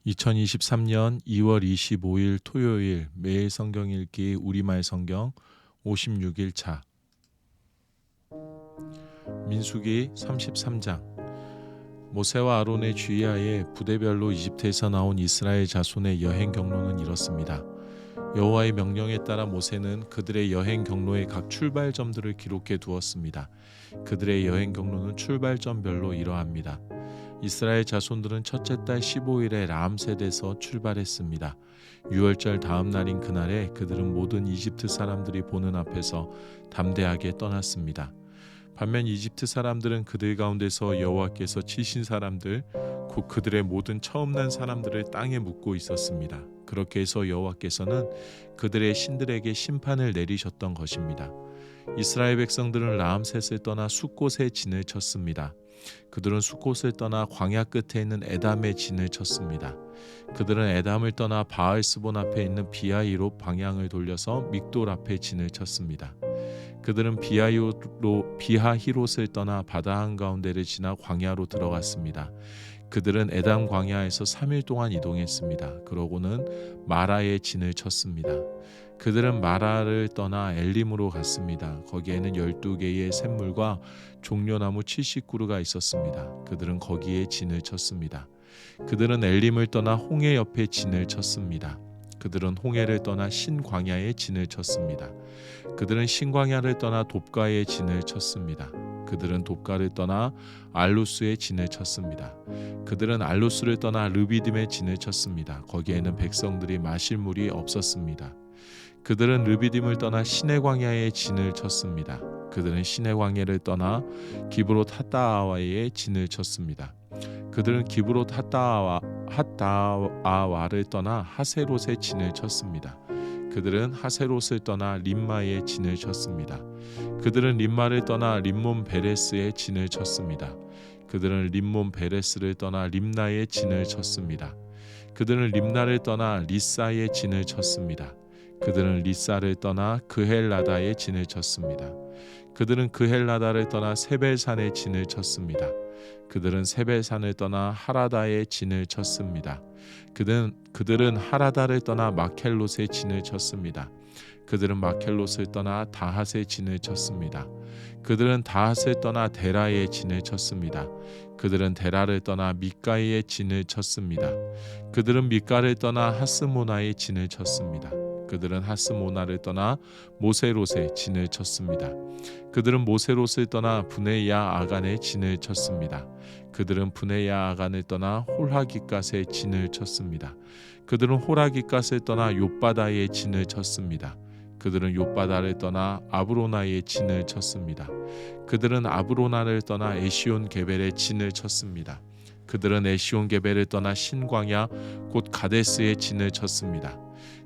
2023년 2월 25일 토요일 매일 성경 읽기 우리말 성경 56일 차 민수기 33장 모세와 아론의 주의하에 부대별로 이집트에서 나온 이스라엘 자손의 여행 경로는 이렇습니다. 여호와의 명령에 따라 모세는 그들의 여행 경로의 각 출발점들을 기록해 두었습니다. 그들의 여행 경로는 출발점별로 이러합니다. 이스라엘 자손들은 첫째 달 15일에 라암셋에서 출발했습니다. 유월절 다음 날인 그날에 그들은 모든 이집트 사람들이 보는 앞에서 담대하게 떠났습니다. 반면 이집트 사람들은 그들 가운데서 여호와께서 치신 사람들, 곧 그들의 모든 처음 난 사람들을 땅에 묻고 있었습니다. 그렇게 해서 여호와께서는 그들의 신들에게 심판을 내리셨던 것입니다. 이스라엘 백성들은 라암셋을 떠나 숫곳에 진을 쳤습니다. 그들은 숫곳을 떠나 광야 끝에 있는 에담에 진을 쳤습니다. 그들은 에담을 떠나 바알스본 앞에 있는 비하히롯 방향을 돌려서 믹돌 앞에 진을 쳤습니다. 그들은 비하히롯을 떠나 바다 한가운데를 지나 광야로 들어갔습니다. 그들은 에담 광야에서 3일 동안 이동했습니다. 그러고는 마라에 진을 쳤습니다. 그들은 마라를 떠나 엘림으로 갔습니다. 거기에는 12개의 샘물과 종려나무 70그루가 있었습니다. 그들은 거기에 진을 쳤습니다. 그들은 엘림을 떠나 홍해 옆에 진을 쳤습니다. 그들은 홍해를 떠나 신광야에 진을 쳤습니다. 그들은 신광야를 떠나 돕가에 진을 쳤습니다. 그들은 돕가를 떠나 알루스에 진을 쳤습니다. 그들은 알루스를 떠나 르비딤에 진을 쳤습니다. 거기에는 백성들이 마실 물이 없었습니다. 그들은 르비딤을 떠나 시내 광야에 진을 쳤습니다. 그들은 시내 광야를 떠나 기브롯 핫다아와에 진을 쳤습니다. 그들은 기브롯 핫다아와를 떠나 하세롯에 진을 쳤습니다. 그들은 하세롯을 떠나 림마에 진을 쳤습니다. 그들은 림마를 떠나 림몬 베레스에 진을 쳤습니다. 그들은 림몬 베레스를 떠나 림나에 진을 쳤습니다. 그들은 림나를 떠나 리사에 진을 쳤습니다. 그들은 리사를 떠나 그헬라다에 진을 쳤습니다. 그들은 그헬라다를 떠나 세벨산에 진을 쳤습니다. 그들은 세벨산을 떠나 하라다에 진을 쳤습니다. 그들은 하라다를 떠나 마켈롯에 진을 쳤습니다. 그들은 마켈롯을 떠나 다핫에 진을 쳤습니다. 그들은 다핫을 떠나 데라에 진을 쳤습니다. 그들은 데라를 떠나 미가에 진을 쳤습니다. 그들은 미가를 떠나 하스모나에 진을 쳤습니다. 그들은 하스모나를 떠나 모세롯에 진을 쳤습니다. 그들은 모세롯을 떠나 브네야 아간에 진을 쳤습니다. 그들은 브네야 아간을 떠나 홀하기갓에 진을 쳤습니다. 그들은 홀하기갓을 떠나 욥바다에 진을 쳤습니다. 그들은 욥바다를 떠나 아브로나에 진을 쳤습니다. 그들은 아브로나를 떠나 에시온 게벨에 진을 쳤습니다. 그들은 에시온 게벨을 떠나 신광야 곧 가데스에 진을 쳤습니다.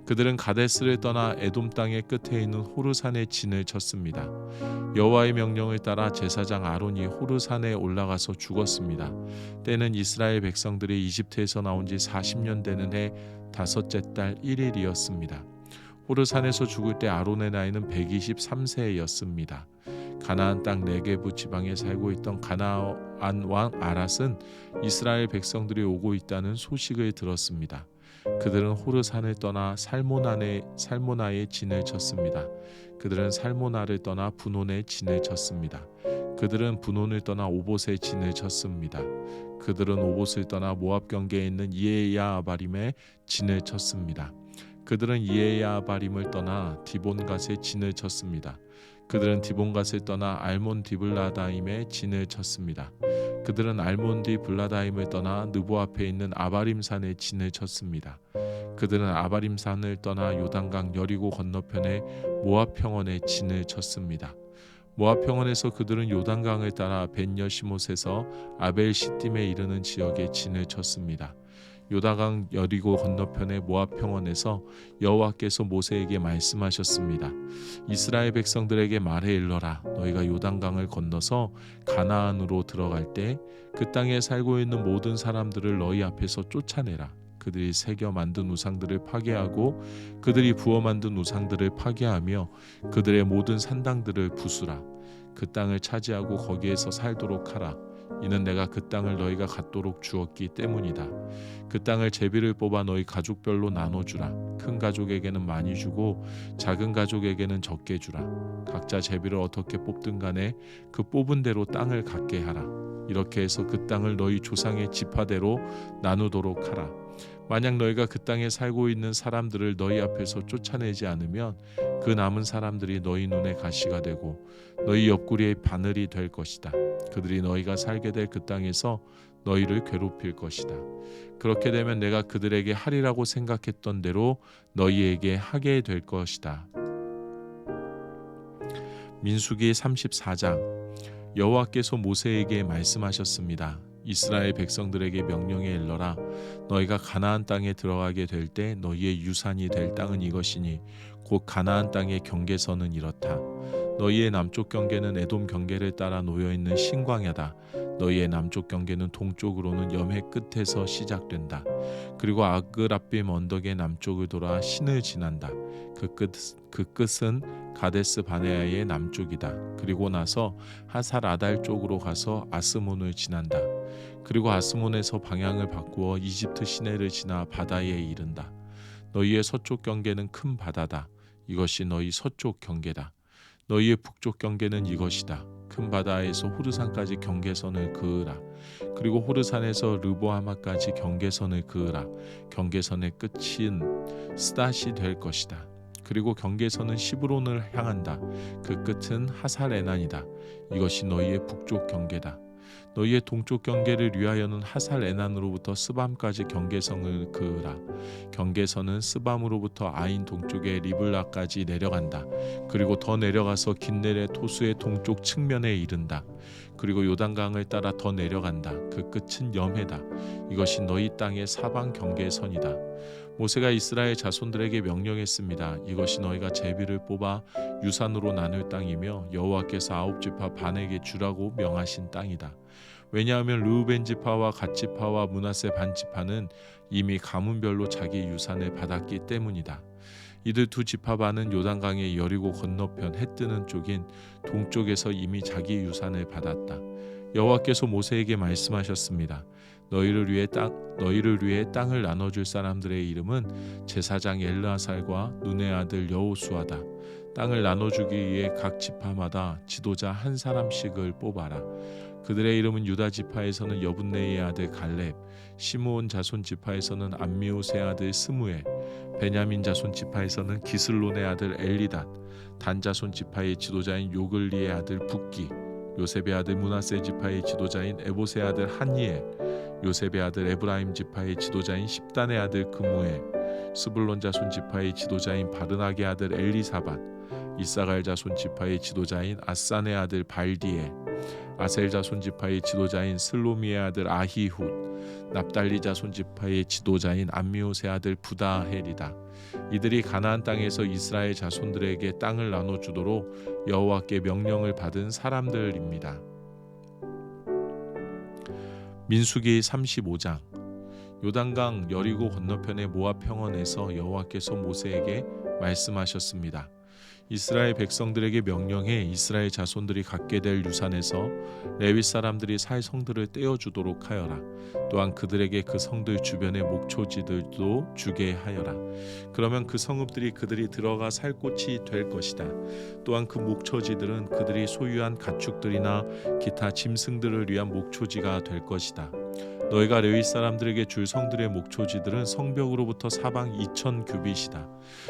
그들은 가데스를 떠나 에돔 땅의 끝에 있는 호르산에 진을 쳤습니다. 여호와의 명령을 따라 제사장 아론이 호르산에 올라가서 죽었습니다. 때는 이스라엘 백성들이 이집트에서 나온 지 40년 되는 해 다섯째 달 1일이었습니다. 호르산에서 죽을 때 아론의 나이는 123세였습니다. 가나안 땅 네게부 지방에 살고 있던 가나안 왕 아랏은 이스라엘 백성들이 오고 있다는 소식을 들었습니다. 그들은 호르산을 떠나 살모나에 진을 쳤습니다. 그들은 살모나를 떠나 분온에 진을 쳤습니다. 그들은 분온을 떠나 오봇에 진을 쳤습니다. 그들은 오봇을 떠나 모압 경계에 있는 이에야바림에 진을 쳤습니다. 그들은 이에야바림을 떠나 디본갓에 진을 쳤습니다. 그들은 디본갓을 떠나 알몬 디블라다임에 진을 쳤습니다. 그들은 알몬 디블라다임을 떠나 느보 앞에 있는 아바림산에 진을 쳤습니다. 그들은 아바림산을 떠나 요단강 여리고 건너편에 모압 평원에 진을 쳤습니다. 모압 평원에서 그들은 요단강을 따라 벤여시못에서 아벨 시딤에 이르는 지역에 진을 쳤습니다. 요단강 여리고 건너편의 모압 평원에서 여호와께서 모세에게 말씀하셨습니다. 이스라엘 백성들에게 말해 일러라. 너희가 요단강을 건너서 가나안으로 들어갈 때 그 땅에 살고 있는 모든 사람들을 너희 앞에서 쫓아내라. 그들이 새겨 만든 우상들을 파괴하고 그들이 부어 만든 우상들을 파괴하며 그들의 모든 산당들을 부수라. 그 땅을 차지하고 거기에서 살도록 하라. 이는 내가 그 땅을 너희가 갖도록 주었기 때문이다. 그 땅을 제비를 뽑아 너희 가족별로 나눠주라. 큰 가족에게는 많이 주고 작은 가족에게는 적게 주라. 각자 제비를 어떻게 뽑든 간에 그 뽑은 대로 땅을 갖게 하라. 이렇게 해서 그 땅을 너희 조상의 지파대로 나누도록 하라. 만약 너희가 그 땅에 살고 있는 사람들을 너희 앞에서 쫓아내지 않으면 그 남은 사람들이 너희 눈에 가시가 되고 너희 옆구리의 바늘이 될 것이다. 그들이 너희가 살게 될 그 땅에서 너희를 괴롭힐 것이다. 그렇게 되면 내가 그들에게 하리라고 생각했던 대로 너희에게 하게 될 것이다. 민수기 34장. 여호와께서 모세에게 말씀하셨습니다. 이스라엘 백성들에게 명령에 일러라. 너희가 가나안 땅에 들어가게 될 때 너희의 유산이 될 땅은 이것이니 곧 가나안 땅의 경계선은 이렇다. 너희의 남쪽 경계는 에돔 경계를 따라 놓여있는 신광야다. 너희의 남쪽 경계는 동쪽으로는 염해 끝에서 시작된다. 그리고 아그라빔 언덕의 남쪽을 돌아 신을 지난다. 그 끝은 가데스 바네아의 남쪽이다. 그리고 나서 하살 아달 쪽으로 가서 아스몬을 지난다. 그리고 아스몬에서 방향을 바꾸어 이집트 시내를 지나 바다에 이른다. 너희의 서쪽 경계는 큰 바다다. 이것이 너희 서쪽 경계다. 너희의 북쪽 경계는 이것이다. 큰 바다에서 호르산까지 경계선을 그으라. 그리고 호르산에서 르보하마까지 경계선을 그으라. 경계선의 끝은 스닷이 될 것이다. 그리고 경계선은 시브론을 향한다. 그 끝은 하살에난이다. 이것이 너희의 북쪽 경계다. 너희의 동쪽 경계를 위하여는 하살에난으로부터 스밤까지 경계선을 그으라. 경계선은 스밤으로부터 아인 동쪽의 리블라까지 내려간다. 그리고 더 내려가서 긴네레 토수의 동쪽 측면에 이른다. 그리고 요단강을 따라 더 내려간다. 그 끝은 염해다. 이것이 너희 땅의 사방 경계선이다. 모세가 이스라엘 자손들에게 명령했습니다. 이것이 너희가 제비를 뽑아 유산으로 나눌 땅이며 여호와께서 아홉 지파 반에게 주라고 명하신 땅이다. 왜냐하면 르우벤 지파와 갓 지파와 므낫세 반 지파는 이미 가문별로 자기 유산을 받았기 때문이다. 이들 두 지파 반은 요단강의 여리고 건너편 해 뜨는 쪽인 동쪽에서 이미 자기 유산을 받았다. 여호와께서 모세에게 말씀하셨습니다. 너희를 위해 땅을 나눠줄 사람들의 이름은 제사장 엘르아살과 눈의 아들 여호수아다. 땅을 나눠주기 위해 각 지파마다 지도자 한 사람씩을 뽑아라. 그들의 이름은 유다 지파에서는 여분네의 아들 갈렙, 시므온 자손 지파에서는 암미옷의 아들 스무엘, 베냐민 자손 지파에서는 기슬론의 아들 엘리닷, 단 자손 지파의 지도자인 요글리의 아들 붓기, 요셉의 아들 므낫세 지파의 지도자인 에봇의 아들 한니엘, 요셉의 아들 에브라임 지파의 지도자인 십단의 아들 그무엘, 스불론 자손 지파의 지도자인 바르낙의 아들 엘리사밧, 이사갈 자손 지파의 지도자인 아산의 아들 발디엘, 아셀 자손 지파의 지도자인 슬로미의 아들 아히훗, 납달리 자손 지파의 지도자인 암미옷의 아들 부다헬이다. 이들이 가나안 땅에서 이스라엘 자손들에게 땅을 나눠주도록 여호와께 명령을 받은 사람들입니다. 민수기 35장. 요단강 여리고 건너편의 모압 평원에서 여호와께서 모세에게 말씀하셨습니다. 이스라엘 백성들에게 명령해 이스라엘 자손들이 갖게 될 유산에서 레위 사람들이 살 성들을 떼어주도록 하여라. 또한 그들에게 그 성들 주변의 목초지들도 주게 하여라. 그러면 그 성읍들이 그들이 들어가 살 곳이 될 것이다. 또한 그 목초지들은 그들이 소유한 가축들이나 기타 짐승들을 위한 목초지가 될 것이다. 너희가 레위 사람들에게 줄 성들의 목초지들은 성벽으로부터 사방 2000규빗이다.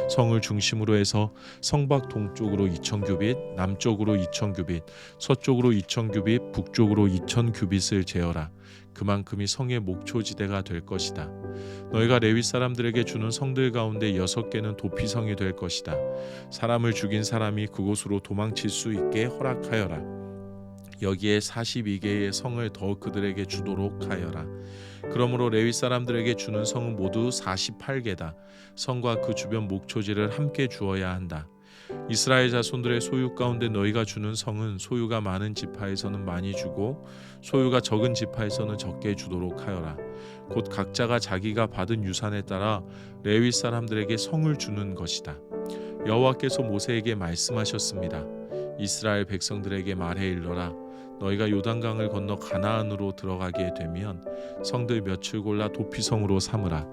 성을 중심으로 해서 성밖 동쪽으로 2000규빗, 남쪽으로 2000규빗, 서쪽으로 2000규빗, 북쪽으로 2000규빗을 재어라. 그만큼이 성의 목초지대가 될 것이다. 너희가 레위 사람들에게 주는 성들 가운데 6개는 도피성이 될 것이다. 사람을 죽인 사람이 그곳으로 도망칠 수 있게 허락하여라. 여기에 42개의 성을 더 그들에게 주도록 하여라. 그러므로 레위 사람들에게 주는 성은 모두 48개다. 성과 그 주변 목초지를 함께 주어야 한다. 이스라엘 자손들의 소유 가운데 너희가 주는 성은 소유가 많은 지파에서는 많이 주고 소유가 적은 지파에서는 적게 주도록 하여라. 곧 각자가 자기가 받은 유산에 따라 레위 사람들에게 성을 주는 것이다. 여호와께서 모세에게 말씀하셨습니다. 이스라엘 백성들에게 말해 일러라. 너희가 요단강을 건너 가나안으로 들어가게 되면 성들 몇을 골라 도피성으로 삼으라.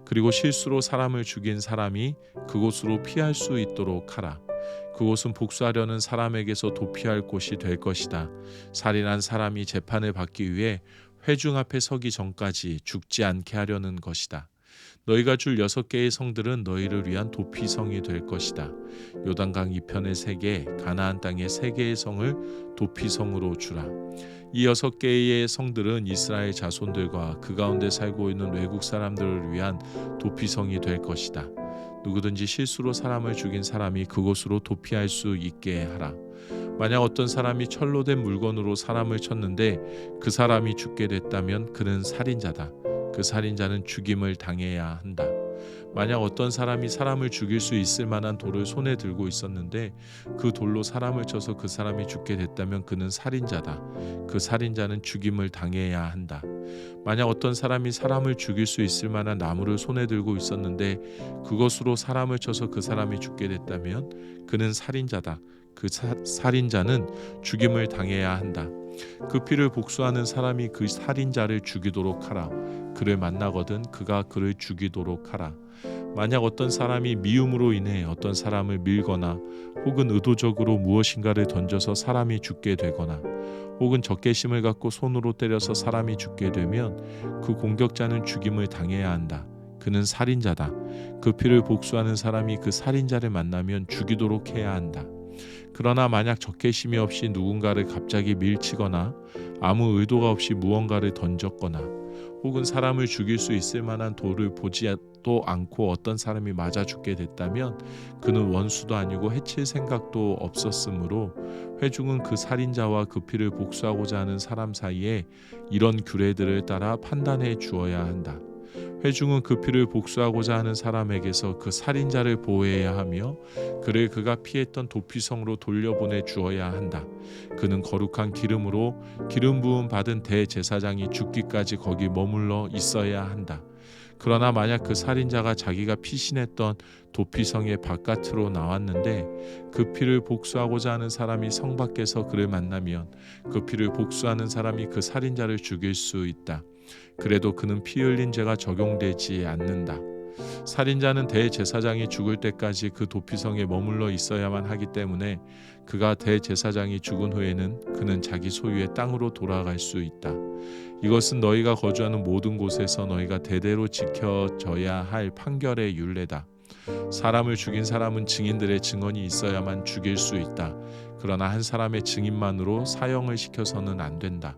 그리고 실수로 사람을 죽인 사람이 그곳으로 피할 수 있도록 하라. 그곳은 복수하려는 사람에게서 도피할 곳이 될 것이다. 살인한 사람이 재판을 받기 위해 회중 앞에 서기 전까지 죽지 않게 하려는 것이다. 너희가 줄 6개의 성들은 너희를 위한 도피성이 될 것이다. 요단강 이편의 3개, 가나안 땅의 3개의 성을 도피성으로 주라. 이 6개의 성들은 이스라엘 자손들과 그 가운데 살고 있는 외국 사람들을 위한 도피성이 될 것이다. 누구든지 실수로 사람을 죽인 사람이 그곳으로 도피할 수 있게 하라. 만약 어떤 사람이 철로 된 물건으로 사람을 쳤는데 그 사람이 죽게 됐다면 그는 살인자다. 그 살인자는 죽임을 당해야 한다. 만약 어떤 사람이 사람을 죽일 수 있을 만한 돌을 손에 들고 있었는데 그 돌로 사람을 쳐서 그 사람이 죽게 됐다면 그는 살인자다. 그 살인자는 죽임을 당해야 한다. 만약 어떤 사람이 사람을 죽일 수 있을 만한 나무를 손에 들고 있었는데 그것으로 사람을 쳐서 그 사람이 죽게 됐다면 그는 살인자다. 그 살인자는 죽임을 당해야 한다. 그 피를 복수하는 사람이 그 살인자를 죽이도록 하라. 그를 만나거든 그가 그를 죽이도록 하라. 만약 어떤 사람이 미움으로 인해 어떤 사람을 밀거나 혹은 의도적으로 무엇인가를 던져서 사람이 죽게 되거나 혹은 적개심을 갖고 손으로 때려서 사람이 죽게 되면 그 공격자는 죽임을 당해야 한다. 그는 살인자다. 그 피를 복수하는 사람이 그 살인자를 만나면 죽이도록 해야 한다. 그러나 만약 적개심이 없이 누군가를 갑자기 밀치거나 아무 의도가 없이 무언가를 던졌거나 혹은 사람을 죽일 수 있을 만한 돌을 보지도 않고 어떤 사람이 맞아 죽게 됐다면 그는 원수도 아니고 해칠 생각도 없었으므로 회중은 그 살인자와 그 피를 복수하고자 하는 사람 사이에 이런 규례들을 따라 판단해 주어야 한다. 회중은 그 피를 복수하고자 하는 사람에게서 그 살인자를 보호해야 하며 그를 그가 피했던 도피성으로 돌려보내 주어야 한다. 그는 거룩한 기름으로 기름 부음 받은 대제사장이 죽기까지 거기 머물러 있어야 한다. 그러나 만약 그 살인자가 자기가 피신했던 도피성의 바깥으로 나왔는데 그 피를 복수하고자 하는 사람이 성 밖에서 그를 만나면 그 피를 복수하는 사람이 그 살인자를 죽일 수 있다. 그래도 그는 피 흘린 죄가 적용되지 않는다. 살인자는 대제사장이 죽을 때까지 그 도피성에 머물러 있어야만 하기 때문에 그가 대제사장이 죽은 후에는 그는 자기 소유의 땅으로 돌아갈 수 있다. 이것은 너희가 거주하는 모든 곳에서 너희가 대대로 지켜져야 할 판결의 율례다. 사람을 죽인 사람은 증인들의 증언이 있어야만 죽일 수 있다. 그러나 한 사람의 증인만으로 사형을 시켜서는 안 된다.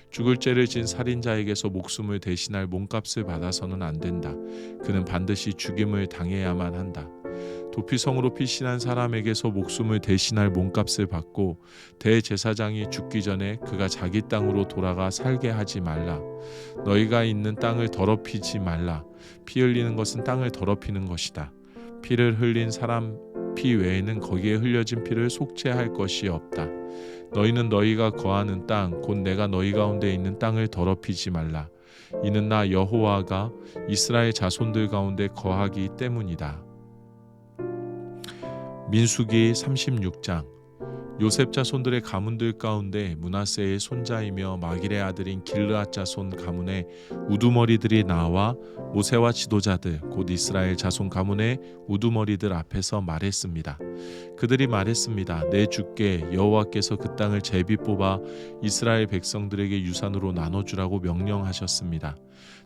죽을 죄를 진 살인자에게서 목숨을 대신할 몸값을 받아서는 안 된다. 그는 반드시 죽임을 당해야만 한다. 도피성으로 피신한 사람에게서 목숨을 대신할 몸값을 받고 대제사장이 죽기 전에 그가 자기 땅으로 돌아가 살게 하지 말라. 너희가 있는 땅을 더럽히지 말라. 피 흘리는 것은 땅을 더럽히는 것이다. 피를 흘린 사람 피 외에는 거기에 흘려진 피를 속죄할 것이 없다. 너희는 너희가 거하는 땅 곧 내가 너희 가운데 있는 땅을 더럽히지 말라. 이는 나 여호와가 이스라엘 자손들 가운데 거하기 때문이다. 민수기 36장. 요셉 자손들의 가문들 가운데 므낫세의 손자이며 마길의 아들인 길르앗 자손 가문의 우두머리들이 나와 모세와 지도자들 곧 이스라엘 자손 가문의 우두머리들 앞에서 말했습니다. 그들이 말했습니다. 내 주께 여호와께서 그 땅을 제비 뽑아 이스라엘 백성들에게 유산으로 나눠주라고 명령하셨습니다.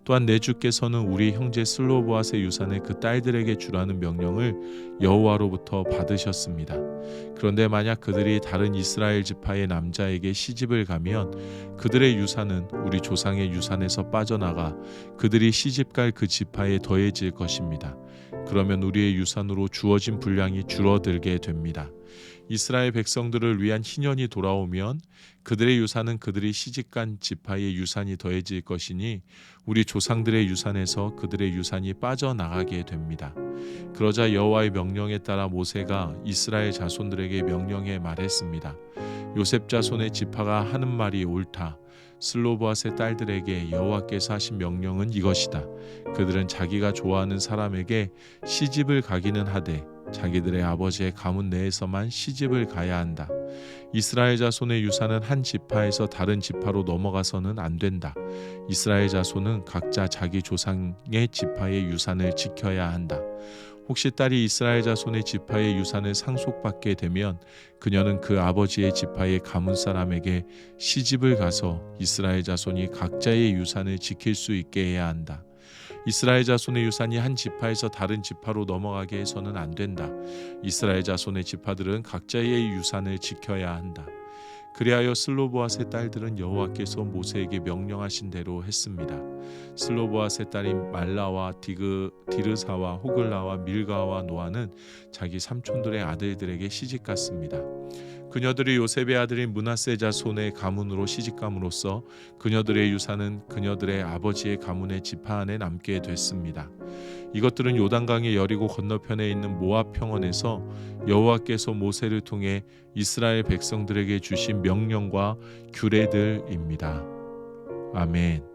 또한 내 주께서는 우리 형제 슬로보앗의 유산을 그 딸들에게 주라는 명령을 여호와로부터 받으셨습니다. 그런데 만약 그들이 다른 이스라엘 지파의 남자에게 시집을 가면 그들의 유산은 우리 조상의 유산에서 빠져나가 그들이 시집갈 그 지파에 더해질 것입니다. 그러면 우리의 유산으로 주어진 분량이 줄어들게 됩니다. 이스라엘 백성들을 위한 희년이 돌아오면 그들의 유산은 그들이 시집간 지파의 유산이 더해질 것이니 우리 조상들의 유산에서 그들의 유산이 빠져나가게 됩니다. 그러자 여호와의 명령에 따라 모세가 이스라엘 자손들에게 명령해 말했습니다. 요셉 자손의 지파가 하는 말이 옳다. 슬로보앗의 딸들에게 여호와께서 하신 명령은 이것이다. 그들은 자기가 좋아하는 사람에게 시집을 가기는 하되 자기들의 아버지의 가문 내에서만 시집을 가야 한다. 이스라엘 자손의 유산은 한 지파에서 다른 지파로 넘어가서는 안 된다. 이스라엘 자손은 각자 자기 조상의 지파의 유산을 지켜야 한다. 혹시 딸이 이스라엘 자손의 지파의 유산을 상속받게 되면 그녀는 그 아버지의 지파의 가문 사람에게 시집을 가서 이스라엘 자손이 각자의 유산을 지킬 수 있게 해야 한다. 이스라엘 자손의 유산이 한 지파에서 다른 지파로 넘어가게 해서는 안 된다. 이스라엘 자손의 지파들은 각자의 유산을 지켜야 한다. 그리하여 슬로보앗의 딸들은 여호와께서 모세에게 명령하신 대로 했습니다. 슬로보앗의 딸인 말라와 디르사와 호글라와 밀가와 노아는 자기 삼촌들의 아들들에게 시집갔습니다. 그녀들이 요셉의 아들인 므낫세 자손의 가문으로 시집감으로써 그녀들의 유산은 그녀들의 아버지의 가문의 지파 안에 남게 됐습니다. 이것들은 요단강의 여리고 건너편에 있는 모압 평원에서 여호와께서 모세를 통해 이스라엘 백성들에게 주신 명령과 규례들입니다. 아멘.